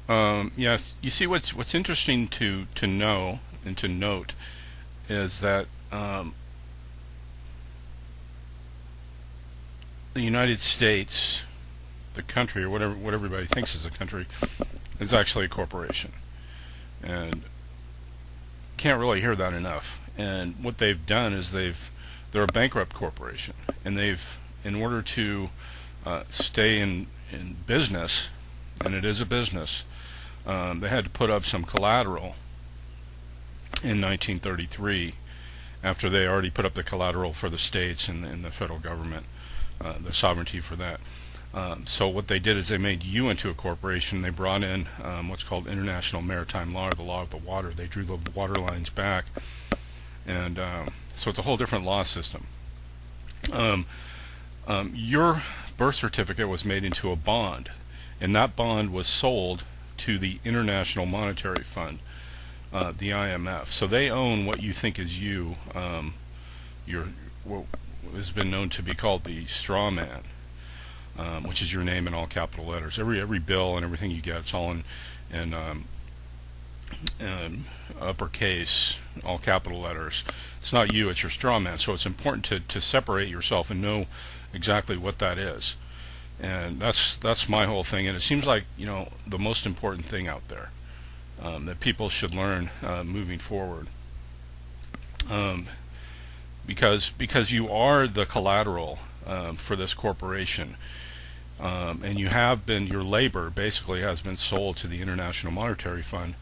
Yes, you see, what's interesting to know and to note is that the United States, the country, or whatever what everybody thinks is a country, is actually a corporation, and can't really hear that enough. And what they've done is they're a bankrupt corporation, and in order to stay in business, and it is a business, they had to put up some collateral in 1933 after they already put up the collateral for the states and the federal government, the sovereignty for that. So what they did is they made you into a corporation. They brought in what's called international maritime law, or the law of the water. They drew the water lines back, and so it's a whole different law system. Your birth certificate was made into a bond, and that bond was sold to the International Monetary Fund, the IMF. So they own what you think is you. What has been known to be called the Strawman, which is your name in all capital letters. Every bill and everything you get, it's all in uppercase, all capital letters. It's not you, it's your strawman. So it's important to separate yourself and know exactly what that is. And that's my whole thing. And it seems like, the most important thing out there that people should learn moving forward. Because you are the collateral for this corporation, and your labor basically has been sold to the International Monetary Fund.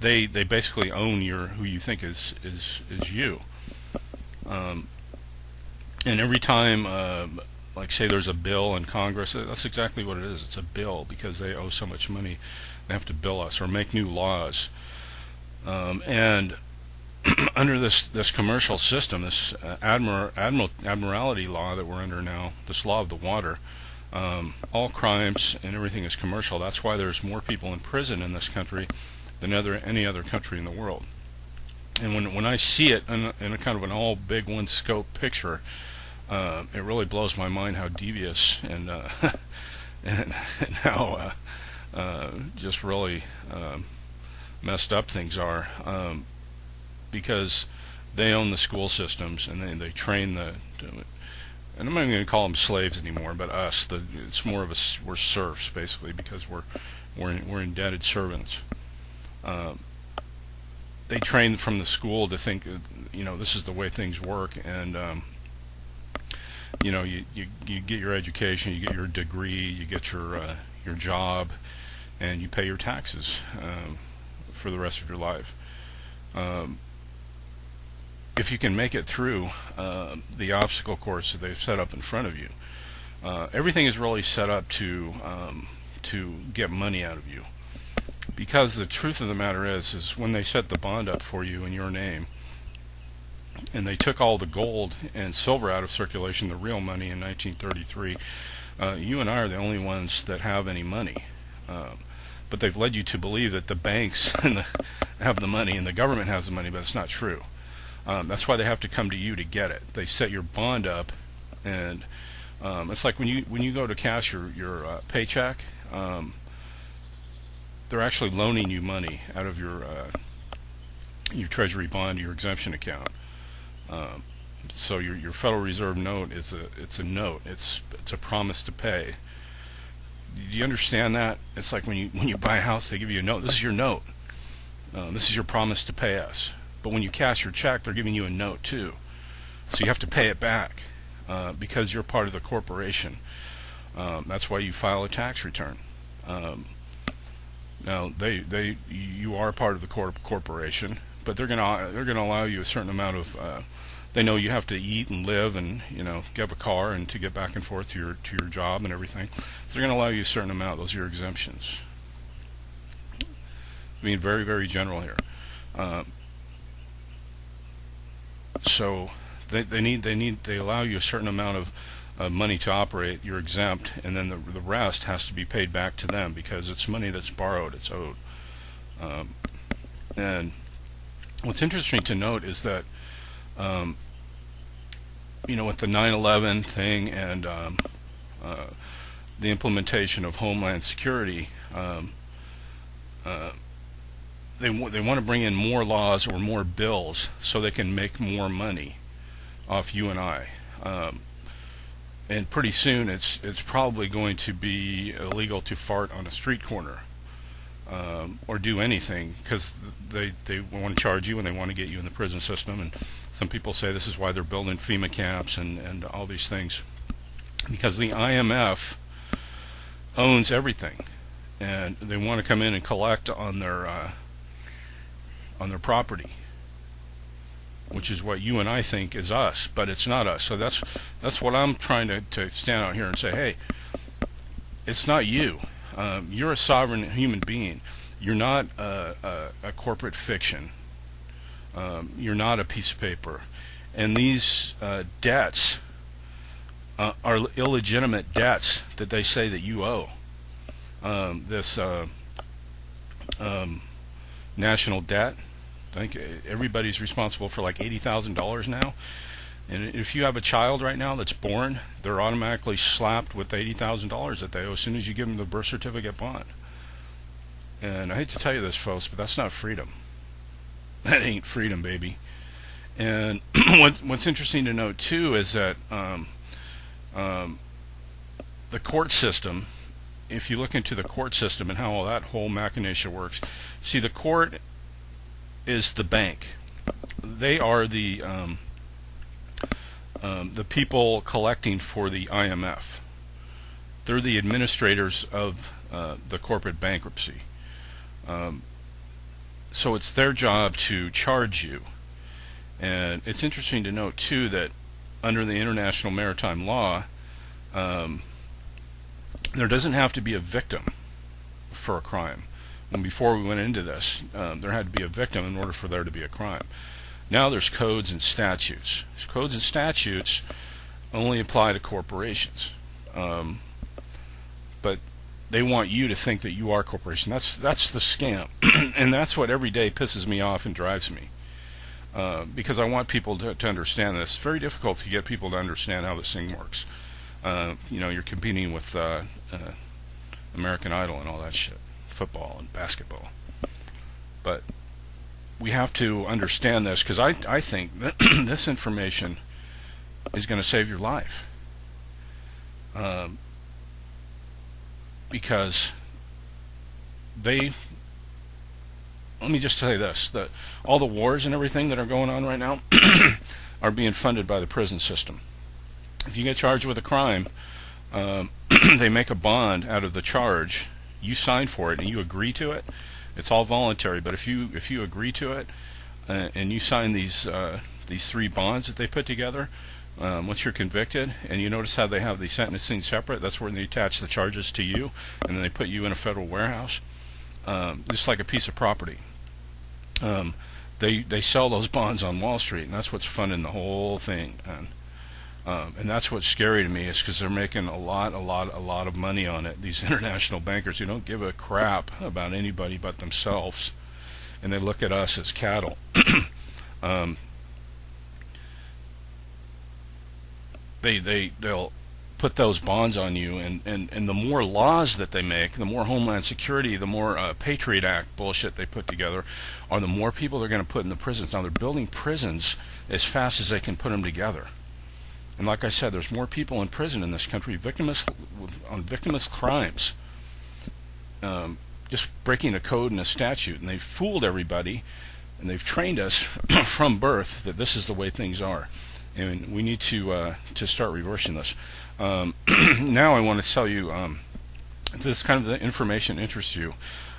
They basically own who you think is you. And every time, like say there's a bill in Congress, that's exactly what it is. It's a bill because they owe so much money. They have to bill us or make new laws. And under this commercial system, this admiralty law that we're under now, this law of the water, all crimes and everything is commercial. That's why there's more people in prison in this country than any other country in the world. And when I see it in a kind of an all big one scope picture, it really blows my mind how devious and and how just really messed up things are, because they own the school systems and they train and I'm not even going to call them slaves anymore, but us. It's more of we're serfs basically, because we're indebted servants. They train from the school to think, this is the way things work, and you get your education, you get your degree, you get your job, and you pay your taxes for the rest of your life. If you can make it through the obstacle course that they've set up in front of you, everything is really set up to get money out of you. Because the truth of the matter is when they set the bond up for you in your name, and they took all the gold and silver out of circulation, the real money, in 1933, you and I are the only ones that have any money. But they've led you to believe that the banks have the money and the government has the money, but it's not true. That's why they have to come to you to get it. They set your bond up, and it's like when you go to cash your paycheck, they're actually loaning you money out of your treasury bond, your exemption account. So your Federal Reserve note it's a note. It's a promise to pay. Do you understand that? It's like when you buy a house, they give you a note. This is your note. This is your promise to pay us. But when you cash your check, they're giving you a note too. So you have to pay it back because you're part of the corporation. That's why you file a tax return. Now you are part of the corporation, but they're gonna allow you a certain amount of. They know you have to eat and live, and have a car and to get back and forth to your job and everything. So they're gonna allow you a certain amount. Those are your exemptions. Being very, very general here. So they allow you a certain amount of money to operate. You're exempt, and then the rest has to be paid back to them because it's money that's borrowed. It's owed. And what's interesting to note is that with the 9/11 thing and the implementation of Homeland Security. They want to bring in more laws or more bills so they can make more money off you and I. And pretty soon it's probably going to be illegal to fart on a street corner or do anything, because they want to charge you and they want to get you in the prison system. And some people say this is why they're building FEMA camps and all these things, because the IMF owns everything, and they want to come in and collect on their property, which is what you and I think is us, but it's not us. So that's what I'm trying to stand out here and say, hey, it's not you. You're a sovereign human being. You're not a corporate fiction. You're not a piece of paper. And these debts are illegitimate debts that they say that you owe. This national debt, I think everybody's responsible for like $80,000 now. And if you have a child right now that's born, they're automatically slapped with $80,000 that they owe as soon as you give them the birth certificate bond. And I hate to tell you this, folks, but that's not freedom. That ain't freedom, baby. And what's interesting to note too is that the court system, if you look into the court system and how all that whole machination works, see, the court is the bank. They are the people collecting for the IMF. They're the administrators of the corporate bankruptcy. So it's their job to charge you. And it's interesting to note too that under the international maritime law, there doesn't have to be a victim for a crime. And before we went into this, there had to be a victim in order for there to be a crime. Now there's codes and statutes. Codes and statutes only apply to corporations, but they want you to think that you are a corporation. That's the scam, and that's what every day pisses me off and drives me, because I want people to understand this. It's very difficult to get people to understand how this thing works. You're competing with American Idol and all that shit, football and basketball, but we have to understand this, because I think that this information is going to save your life, because let me just tell you this, that all the wars and everything that are going on right now are being funded by the prison system. If you get charged with a crime, they make a bond out of the charge. You sign for it and you agree to it. It's all voluntary, but if you agree to it and you sign these 3 bonds that they put together, once you're convicted, and you notice how they have the sentencing separate, that's where they attach the charges to you, and then they put you in a federal warehouse, just like a piece of property. They sell those bonds on Wall Street, and that's what's funding the whole thing. And that's what's scary to me, is because they're making a lot of money on it. These international bankers who don't give a crap about anybody but themselves, and they look at us as cattle. They'll put those bonds on you, and the more laws that they make, the more Homeland Security, the more Patriot Act bullshit they put together, are the more people they're going to put in the prisons. Now they're building prisons as fast as they can put them together. And like I said, there's more people in prison in this country on victimless crimes, just breaking a code and a statute. And they've fooled everybody, and they've trained us from birth that this is the way things are. And we need to start reversing this. Now I want to tell you, if this kind of the information interests you,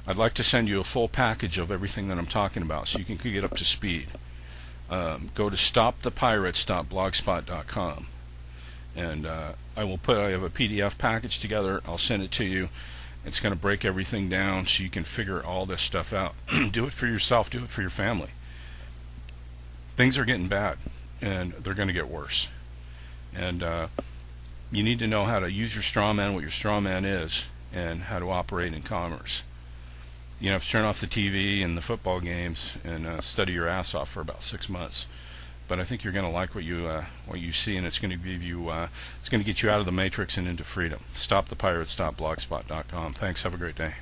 I'd like to send you a full package of everything that I'm talking about, so you can get up to speed. Go to stopthepirates.blogspot.com, and I have a PDF package together. I'll send it to you. It's going to break everything down so you can figure all this stuff out. Do it for yourself. Do it for your family. Things are getting bad, and they're going to get worse. And you need to know how to use your straw man, what your straw man is, and how to operate in commerce. You have to turn off the TV and the football games and study your ass off for about 6 months. but I think you're going to like what you see, and it's going to give you it's going to get you out of the matrix and into freedom. Stop the pirates. Blogspot.com. Thanks. Have a great day.